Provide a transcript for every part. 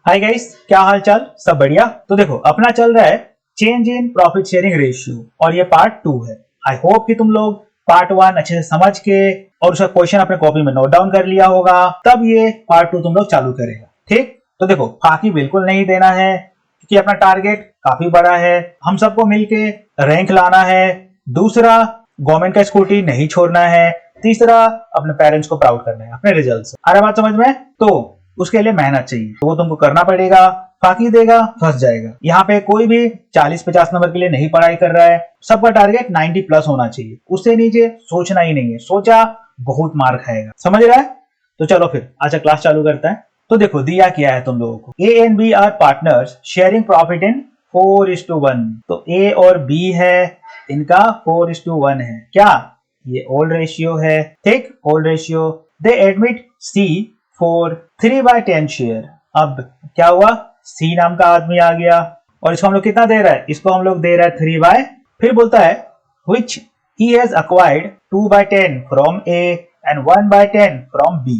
Hi guys, क्या हाल चाल? सब बढ़िया। तो देखो, अपना चल रहा है change in profit sharing ratio और ये पार्ट 2 है। आई होप कि तुम लोग पार्ट 1 अच्छे से समझ के और उसका क्वेश्चन अपने कॉपी में नोट डाउन कर लिया होगा, तब ये पार्ट 2 तुम लोग चालू करेगा। ठीक, तो देखो, फाकी बिल्कुल नहीं देना है क्योंकि अपना टारगेट काफी बड़ा है। हम सबको मिलके रैंक लाना है। दूसरा, गवर्नमेंट का स्कूटी नहीं छोड़ना है। तीसरा, अपने पेरेंट्स को प्राउड करना है अपने रिजल्ट से। आ रहा बात समझ में? तो उसके लिए मेहनत चाहिए, तो वो तुमको करना पड़ेगा। फाकी देगा फंस जाएगा। यहाँ पे कोई भी 40-50 नंबर के लिए नहीं पढ़ाई कर रहा है। सबका टारगेट 90 प्लस होना चाहिए, उससे नीचे सोचना ही नहीं है। सोचा बहुत मार खाएगा। समझ रहा है? तो चलो फिर अच्छा क्लास चालू करता है। तो देखो, दिया क्या है तुम लोगों को, A and B are partners sharing profit in 4:1। तो ए और बी है, इनका 4:1 है। क्या ये ओल्ड रेशियो है? ठीक, old ratio. They admit C for 3/10 share. अब क्या हुआ, सी नाम का आदमी आ गया और इसको हम लोग कितना दे रहा है? इसको हम लोग दे रहा है 3/। फिर बोलता है which he has acquired 2/10 from A and 1/10 from B.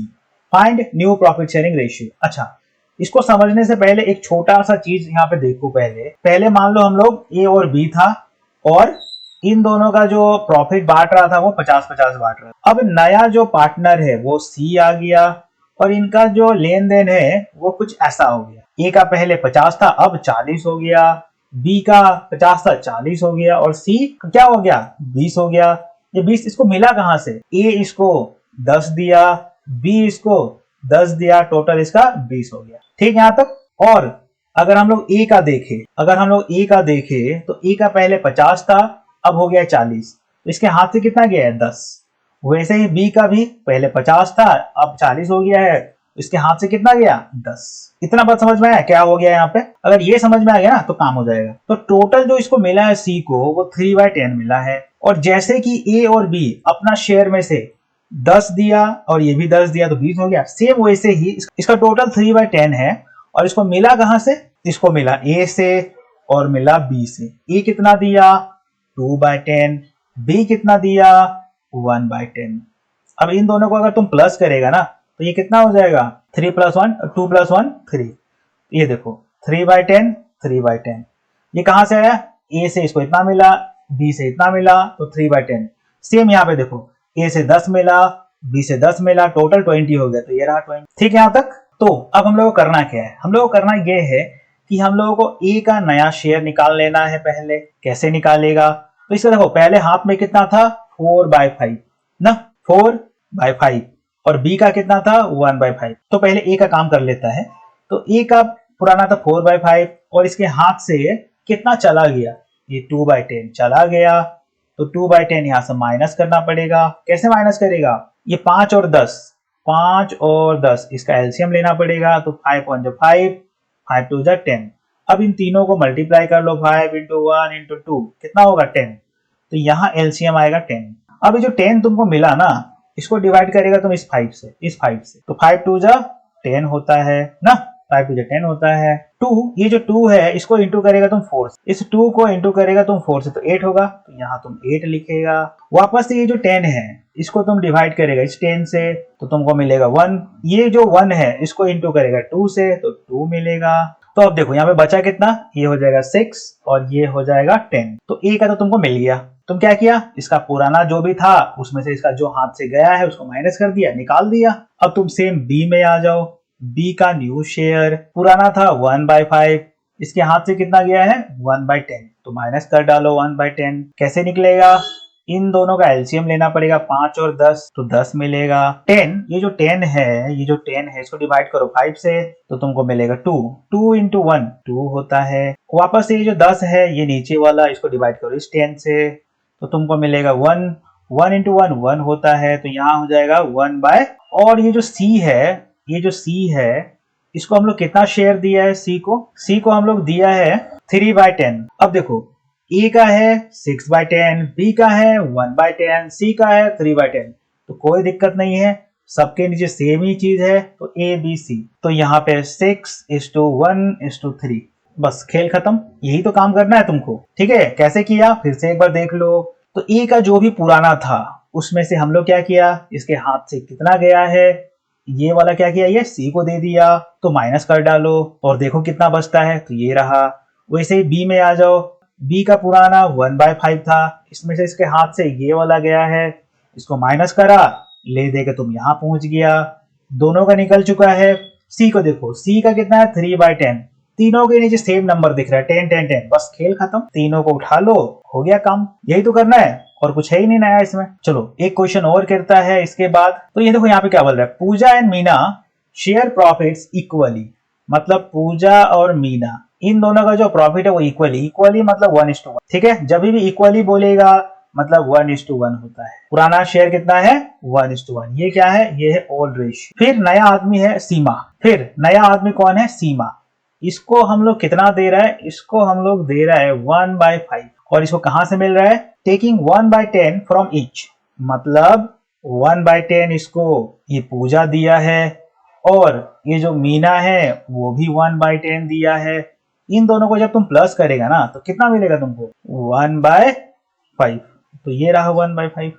Find new profit sharing ratio. अच्छा, इसको समझने से पहले एक छोटा सा चीज यहाँ पे देखो। पहले मान लो हम लोग ए और बी था और इन दोनों का जो प्रॉफिट बांट रहा था वो 50-50 बांट रहा था। अब नया जो पार्टनर है वो सी आ गया और इनका जो लेन देन है वो कुछ ऐसा हो गया। ए का पहले 50 था, अब 40 हो गया। बी का 50 था, 40 हो गया। और सी क्या हो गया? 20 हो गया। ये 20 इसको मिला कहां से? ए इसको 10 दिया, बी इसको 10 दिया, टोटल इसका 20 हो गया। ठीक, यहां तक। और अगर हम लोग ए का देखें तो ए का पहले 50 था, अब हो गया 40। तो इसके हाथ से कितना गया है? 10। वैसे ही बी का भी पहले 50 था, अब 40 हो गया है। इसके हाथ से कितना गया? 10। इतना बात समझ में आया क्या हो गया यहाँ पे? अगर ये समझ में आ गया ना तो काम हो जाएगा। तो टोटल जो इसको मिला है सी को, वो 3/10 मिला है। और जैसे कि ए और बी अपना शेयर में से 10 दिया और ये भी 10 दिया तो 20 हो गया। सेम वैसे ही इसका टोटल 3/10 है। और इसको मिला कहां से? इसको मिला ए से और मिला बी से। ए कितना दिया? 2/10। बी कितना दिया? 1/10। अब इन दोनों को अगर तुम प्लस करेगा ना तो ये कितना हो जाएगा? 3 + 1 2 + 1 3। ये देखो 3/10 3/10। ये कहां से आया? ए से इसको इतना मिला, बी से इतना मिला, तो 3/10। सेम यहाँ पे देखो, ए से 10 मिला, बी से 10 मिला, टोटल 20 हो गया। तो ये रहा 20। ठीक है यहाँ तक। तो अब हम लोगों को करना क्या है? हम लोगों को करना ये है कि हम लोगों को ए का नया शेयर निकाल लेना है। पहले कैसे निकालेगा? तो इसका देखो, पहले हाथ में कितना था? 4/5 ना, 4/5। और बी का कितना था? 1/5। तो पहले ए का काम कर लेता है। तो ए का पुराना था 4/5 और इसके हाथ से कितना चला गया? ये 2/10 चला गया। तो 2/10 यहां से माइनस करना पड़ेगा। कैसे माइनस करेगा? ये 5 और 10 इसका एलसीएम लेना पड़ेगा। तो 5 1 5, 5 2 10। अब इन तीनों को मल्टीप्लाई कर लो। 5 × 1 × 2 कितना होगा? 10। तो यहाँ एलसीएम आएगा 10। अब ये जो 10 तुमको मिला ना, इसको डिवाइड करेगा तुम इस 5 से। तो 5 2 10 होता है ना, 5 2 10 होता है। 2, ये जो 2 है इसको इंटू करेगा तुम 4 से। इस 2 को इंटू करेगा तुम 4 से तो 8 होगा। तो यहाँ तुम 8 लिखेगा। वापस से ये जो 10 है इसको तुम डिवाइड करेगा इस 10 से, तो तुमको मिलेगा 1। ये जो 1 है इसको इंटू करेगा 2 से, तो 2 मिलेगा। तो अब देखो यहाँ पे बचा कितना? ये हो जाएगा 6 और ये हो जाएगा 10। तो ए का तो तुमको मिल गया। तुम क्या किया? इसका पुराना जो भी था उसमें से इसका जो हाथ से गया है उसको माइनस कर दिया, निकाल दिया। अब तुम सेम बी में आ जाओ। बी का न्यू शेयर पुराना था 1/5, इसके हाथ से कितना गया है? 1/10। तो माइनस कर डालो 1/10। कैसे निकलेगा? इन दोनों का एलसीएम लेना पड़ेगा। 5 और 10 तो 10 मिलेगा। 10, ये जो 10 है इसको डिवाइड करो 5 से, तो तुमको मिलेगा 2। 2 × 1 2 होता है। वापस से ये जो 10 है ये नीचे वाला, इसको डिवाइड करो इस 10 से, तो तुमको मिलेगा 1। 1 × 1 1 होता है। तो यहाँ हो जाएगा 1/। और ये जो सी है इसको हम लोग कितना शेयर दिया है? सी को हम लोग दिया है 3/10। अब देखो, ए का है 6/10, बी का है 1/10, सी का है 3/10। तो कोई दिक्कत नहीं है, सबके नीचे सेम ही चीज है। तो ए बी सी, तो यहाँ पे 6:1:3। बस खेल खत्म। यही तो काम करना है तुमको। ठीक है, कैसे किया फिर से एक बार देख लो। तो ए का जो भी पुराना था उसमें से हम लोग क्या किया? इसके हाथ से कितना गया है? ये वाला क्या किया, ये सी को दे दिया, तो माइनस कर डालो और देखो कितना बचता है, तो ये रहा। वैसे ही बी में आ जाओ, बी का पुराना 1/5 था, इसमें से इसके हाथ से ये वाला गया है, इसको माइनस करा, ले दे के तुम यहाँ पहुंच गया, दोनों का निकल चुका है। सी को देखो, सी का कितना है 3/10, तीनों के नीचे सेम नंबर दिख रहा है 10 10 10, बस खेल खत्म, तीनों को उठा लो, हो गया काम। यही तो करना है और कुछ है ही नहीं नया इसमें। चलो एक क्वेश्चन और करता है इसके बाद। तो ये देखो यहाँ पे क्या बोल रहा है, Pooja and Meena share profits equally, मतलब पूजा और मीना इन दोनों का जो प्रॉफिट है वो इक्वली मतलब 1:1, ठीक है। जब भी इक्वली बोलेगा मतलब 1:1 होता है। पुराना शेयर कितना है 1:1, ये क्या है, ये है ओल्ड रेशियो। फिर नया आदमी है सीमा, फिर नया आदमी कौन है, सीमा, इसको हम लोग कितना दे रहा है, इसको हम लोग दे रहा है 1/5, और इसको कहां से मिल रहा है, टेकिंग 1/10 फ्रॉम ईच, मतलब 1/10 इसको ये पूजा दिया है, और ये जो मीना है वो भी 1/10 दिया है। इन दोनों को जब तुम प्लस करेगा ना तो कितना मिलेगा तुमको, 1/5, तो ये रहा 1/5,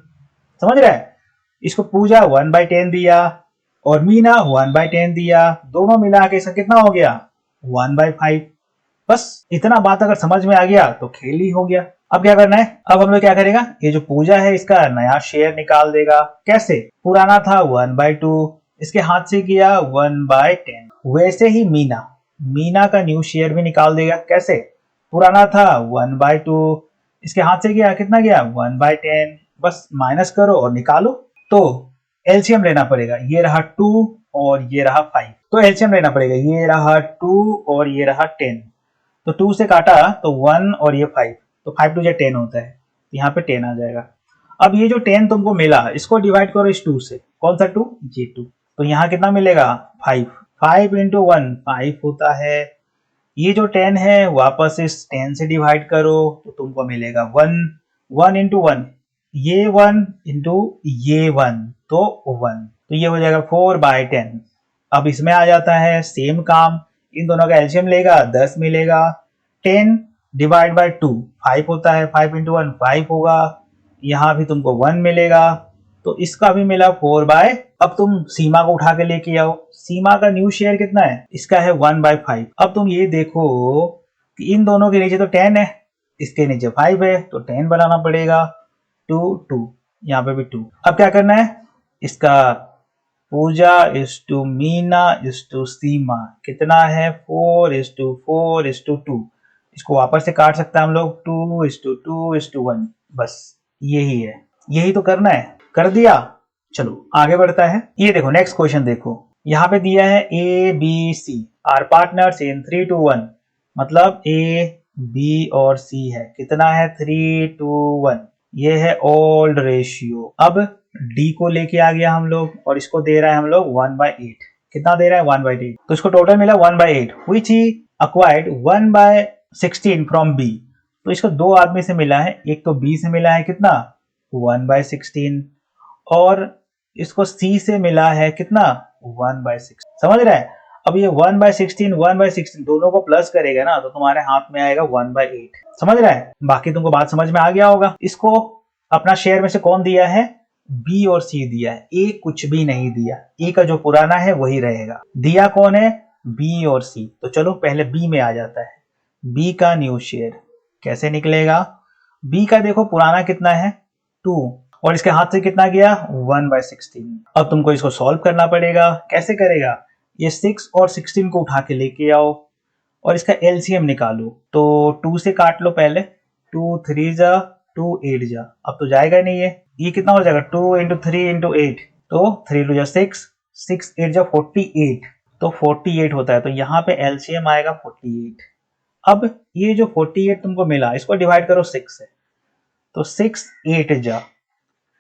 समझ रहा है। इसको पूजा 1/10 दिया और मीना 1/10 दिया, दोनों मिला के इसका कितना हो गया 1/5। बस इतना बात अगर समझ में आ गया तो खेल ही हो गया। अब क्या करना है, अब हम लोग क्या करेगा, ये जो पूजा है इसका नया शेयर निकाल देगा। कैसे, पुराना था 1/2, इसके हाथ से किया 1/10। वैसे ही मीना, मीना का न्यू शेयर भी निकाल देगा। कैसे, पुराना था 1/2, इसके हाथ से किया कितना गया 1/10, बस माइनस करो और निकालो। तो एलसीएम लेना पड़ेगा, ये रहा 2 और ये रहा 5, तो एलसीएम लेना पड़ेगा, ये रहा 2 और ये रहा 10, तो 2 से काटा तो 1 और ये 5, तो 5 2 जा 10 होता है, यहाँ पे 10 आ जाएगा। अब ये जो 10 तुमको मिला इसको डिवाइड करो इस 2 से, कौन सा 2, ये 2, तो यहाँ कितना मिलेगा 5, 5 into 1 5 होता है। ये जो 10 है वापस इस 10 से डिवाइड करो तो तुमको मिलेगा 1, 1 into 1, ये 1 into ये 1, तो 1, तो ये हो जाएगा 4/10। अब इसमें आ जाता है सेम काम, इन दोनों का एलसीएम लेगा 10 मिलेगा, 10 डिवाइड बाय 2 5 होता है, 5 into 1 5 होगा, यहाँ भी तुमको 1 मिलेगा, तो इसका भी मिला 4/, अब तुम सीमा को उठा के लेके आओ, सीमा का न्यू शेयर कितना है, इसका है 1/5। अब तुम ये देखो कि इन दोनों के नीचे तो 10 है, इसके नीचे 5 है, तो 10 बनाना पड़ेगा, 2 2, यहाँ पे भी 2। अब क्या करना है, इसका Pooja is to Meena is to Seema कितना है 4:4:2, इसको वापस से काट सकते हैं हम लोग 2:2:1, बस यही है, यही तो करना है, कर दिया। चलो आगे बढ़ता है। ये देखो नेक्स्ट क्वेश्चन देखो, यहाँ पे दिया है A B C are partners in 3:1, मतलब ए बी और सी है, कितना है 3:1, ये है ओल्ड रेशियो। अब डी को लेके आ गया हम लोग और इसको दे रहा है हम लोग 1/8, कितना दे रहा है 1/8, तो इसको टोटल मिला 1/8 which he acquired 1/16 from B, तो इसको दो आदमी से मिला है, एक तो बी से मिला है कितना 1/16, और इसको सी से मिला है कितना 1/6, समझ रहा है। अब ये 1/16 दोनों को प्लस करेगा ना तो तुम्हारे हाथ में आएगा 1/8, समझ रहा है। बाकी तुमको बात समझ में आ गया होगा। इसको अपना शेयर में से कौन दिया है, बी और सी दिया है, ए कुछ भी नहीं दिया, ए का जो पुराना है वही रहेगा, दिया कौन है बी और सी। तो चलो पहले बी में आ जाता है, बी का न्यू शेयर कैसे निकलेगा, बी का देखो पुराना कितना है 2 और इसके हाथ से कितना गया 1/16। अब तुमको इसको सॉल्व करना पड़ेगा, कैसे करेगा, ये 6 और 16 को उठा के लेके आओ और इसका एलसीएम निकालो, तो 2 से काट लो पहले, 2 3 जा 2 8 जा, अब तो जाएगा नहीं ये कितना हो जाएगा 2 into 3 into 8, तो 3 2 जा 6, 6 8 जा 48, तो 48 होता है, तो यहाँ पे एलसीएम आएगा 48। अब ये जो 48 तुमको मिला इसको डिवाइड करो 6 से, तो 6 8 जा,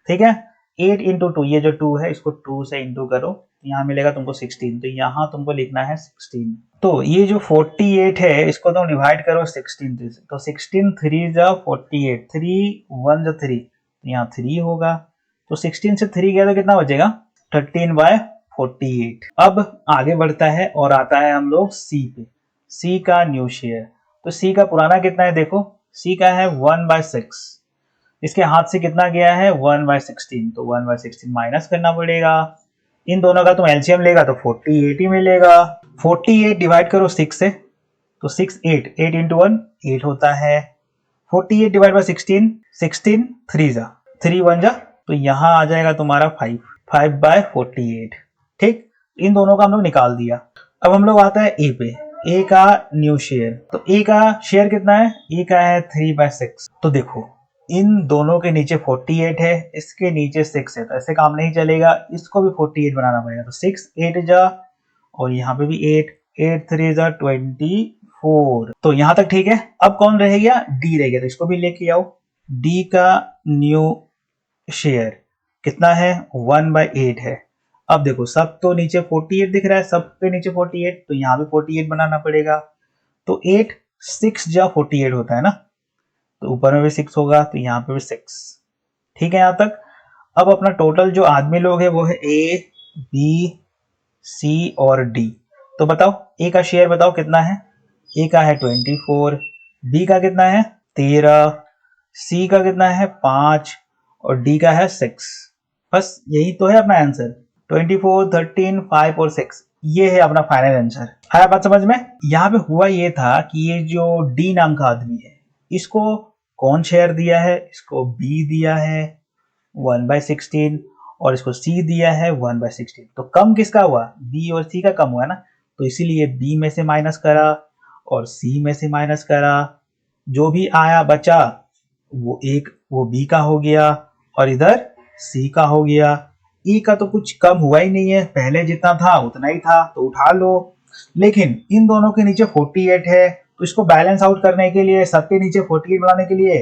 ठीक है, 8 into 2, ये जो 2 है इसको 2 से इंटू करो, यहाँ मिलेगा तुमको 16, तो यहाँ तुमको लिखना है 16। तो ये जो 48 है इसको तुम डिवाइड करो 16 से, तो 16 3 जा 48, 3 1 जा 3, तो यहाँ 3 होगा, तो 16 से 3 गया तो कितना बचेगा 13/48। अब आगे बढ़ता है और आता है हम लोग सी पे, सी का न्यू शेयर, तो सी का पुराना कितना है देखो, सी का है 1/6, इसके हाथ से कितना गया है 1/16, तो 1/16 माइनस करना पड़ेगा, इन दोनों का तुम एलसीएम लेगा तो 48 ही मिलेगा। 48 डिवाइड करो 6 से, तो 6 8 8 इंटू 1 8 होता है। 48 डिवाइड बाई 16 16 3 जा 3 1 जा, तो यहाँ आ जाएगा तुम्हारा 5 5 बाय 48। ठीक, इन दोनों का हम लोग निकाल दिया। अब हम लोग आता है ए पे, ए का न्यू शेयर। तो ए का शेयर कितना है, ए का है 3/6। तो देखो इन दोनों के नीचे 48 है, इसके नीचे 6 है, तो ऐसे काम नहीं चलेगा, इसको भी 48 बनाना पड़ेगा। तो 6 8 जा, और यहाँ पे भी 8 8 3 जा 24। तो यहाँ तक ठीक है। अब कौन रह गया, डी रह गया, तो इसको भी लेके आओ। डी का न्यू शेयर कितना है, 1/8 है। अब देखो सब तो नीचे 48 दिख रहा है, सब के नीचे 48, तो यहाँ भी 48 बनाना पड़ेगा। तो 8 6 जा 48 होता है ना, तो ऊपर में भी 6 होगा, तो यहाँ पे भी 6। ठीक है यहाँ तक। अब अपना टोटल जो आदमी लोग है वो है ए बी सी और डी। तो बताओ ए का शेयर बताओ कितना है, ए का है 24, बी का कितना है 13, सी का कितना है 5 और डी का है 6। बस यही तो है अपना आंसर, 24 13 5 और 6। ये है अपना फाइनल आंसर। आया बात समझ में। यहाँ पे हुआ ये था कि ये जो डी नाम का आदमी है, इसको कौन शेयर दिया है, इसको बी दिया है 1/16 और इसको सी दिया है 1/16। तो कम किसका हुआ, बी और सी का कम हुआ ना, तो इसीलिए बी में से माइनस करा और सी में से माइनस करा, जो भी आया बचा वो बी का हो गया और इधर सी का हो गया। ई का तो कुछ कम हुआ ही नहीं है, पहले जितना था उतना ही था, तो उठा लो। लेकिन इन दोनों के नीचे 48 है, तो इसको बैलेंस आउट करने के लिए, सबके नीचे 48 बनाने के लिए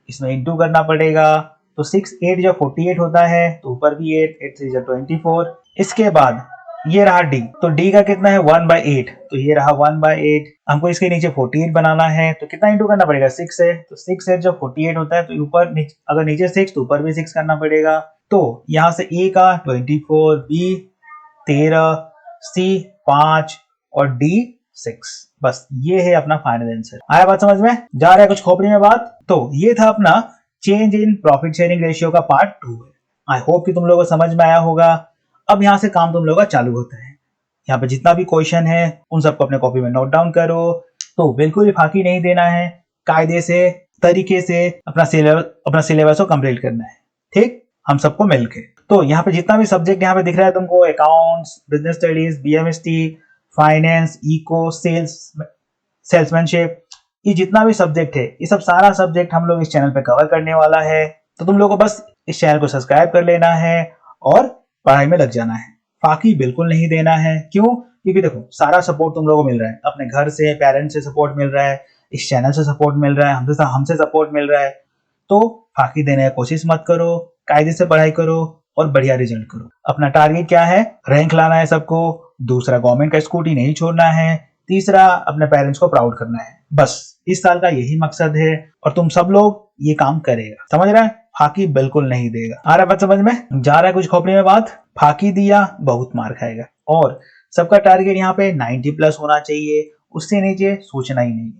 इसमें इंटू करना पड़ेगा। तो 6 8 जब 48 होता है, तो ऊपर भी 8 8 3 जब 24। इसके बाद ये रहा डी, तो डी का कितना है 1/8, तो ये रहा 1/8। हमको इसके नीचे 48 बनाना है, तो कितना इंटू करना पड़ेगा, 6 है। तो 6 है जब 48 होता है, तो ऊपर अगर नीचे 6 तो ऊपर भी 6 करना पड़ेगा। तो यहाँ से ए का 24, बी 13, सी 5 और डी 6। बस ये है अपना फाइनल आंसर। आया बात समझ में, जा रहा है कुछ खोपड़ी में बात। तो ये था अपना change in profit sharing ratio का पार्ट 2। आई होप कि तुम लोगों को समझ में आया होगा। अब यहाँ से काम तुम लोगों का चालू होता है। यहाँ पे जितना भी क्वेश्चन है उन सबको अपने कॉपी में नोट डाउन करो। तो बिल्कुल भी फाकी नहीं देना है, कायदे से तरीके से अपना सिलेबस को कंप्लीट करना है। ठीक, हम सबको मिलके। तो यहाँ पे जितना भी सब्जेक्ट यहाँ पे दिख रहा है तुमको, accounts, business studies, BMST, finance, eco, salesmanship, ये जितना भी सब्जेक्ट है, ये सब सारा सब्जेक्ट हम लोग इस चैनल पे कवर करने वाला है। तो तुम लोग को बस इस चैनल को सब्सक्राइब कर लेना है और पढ़ाई में लग जाना है। फाकी बिल्कुल नहीं देना है। क्यों, क्योंकि देखो सारा सपोर्ट तुम लोगों को मिल रहा है, अपने घर से, पेरेंट्स से सपोर्ट मिल रहा है, इस चैनल से सपोर्ट मिल रहा है, हमसे सपोर्ट मिल रहा है। तो फाकी देने की कोशिश मत करो, कायदे से पढ़ाई करो और बढ़िया रिजल्ट करो। अपना टारगेट क्या है, रैंक लाना है सबको। दूसरा, गवर्नमेंट का स्कूटी नहीं छोड़ना है। तीसरा, अपने पेरेंट्स को प्राउड करना है। बस इस साल का यही मकसद है और तुम सब लोग ये काम करेगा। समझ रहा है, फाकी बिल्कुल नहीं देगा। आ रहा बात समझ में, जा रहा है कुछ खोपड़ी में बात। फाकी दिया बहुत मार खाएगा और सबका टारगेट यहाँ पे 90+ होना चाहिए, उससे नीचे सोचना ही नहीं।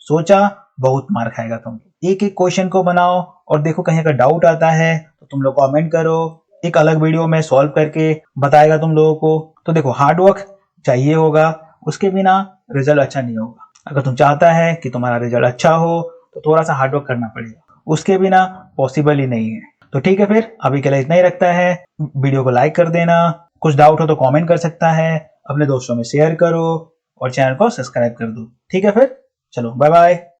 सोचा बहुत मार खाएगा तुम। एक एक क्वेश्चन को बनाओ और देखो कहीं का डाउट आता है तो तुम लोग कमेंट करो, एक अलग वीडियो में सॉल्व करके बताएगा तुम लोगों को। तो देखो हार्डवर्क चाहिए होगा, उसके बिना रिजल्ट अच्छा नहीं होगा। अगर तुम चाहता है कि तुम्हारा रिजल्ट अच्छा हो तो थोड़ा सा हार्डवर्क करना पड़ेगा, उसके बिना पॉसिबल ही नहीं है। तो ठीक है, फिर अभी के लिए इतना ही रखता है। वीडियो को लाइक कर देना, कुछ डाउट हो तो कमेंट कर सकता है, अपने दोस्तों में शेयर करो और चैनल को सब्सक्राइब कर दो। ठीक है, फिर चलो बाय बाय।